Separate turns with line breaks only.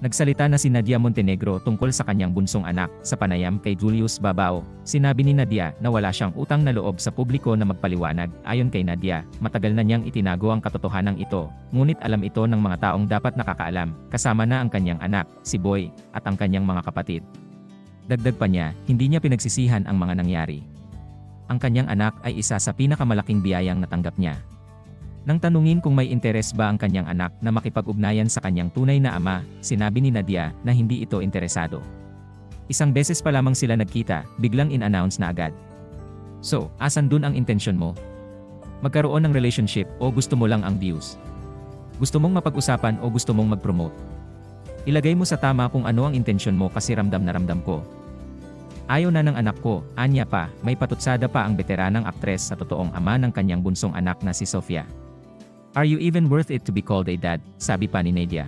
Nagsalita na si Nadia Montenegro tungkol sa kanyang bunsong anak sa panayam kay Julius Babao. Sinabi ni Nadia na wala siyang utang na loob sa publiko na magpaliwanag. Ayon kay Nadia, matagal na niyang itinago ang katotohanan ito, ngunit alam ito ng mga taong dapat nakakaalam, kasama na ang kanyang anak, si Boy, at ang kanyang mga kapatid. Dagdag pa niya, hindi niya pinagsisihan ang mga nangyari. Ang kanyang anak ay isa sa pinakamalaking biyayang natanggap niya. Nang tanungin kung may interes ba ang kanyang anak na makipag-ugnayan sa kanyang tunay na ama, sinabi ni Nadia na hindi ito interesado. Isang beses pa lamang sila nagkita, biglang in-announce na agad. So, asan dun ang intensyon mo? Magkaroon ng relationship o gusto mo lang ang views? Gusto mong mapag-usapan o gusto mong mag-promote? Ilagay mo sa tama kung ano ang intensyon mo kasi ramdam na ramdam ko. Ayaw na ng anak ko, anya pa, may patutsada pa ang veteranang aktres sa totoong ama ng kanyang bunsong anak na si Sofia. Are you even worth it to be called a dad? Sabi pa ni Nadia.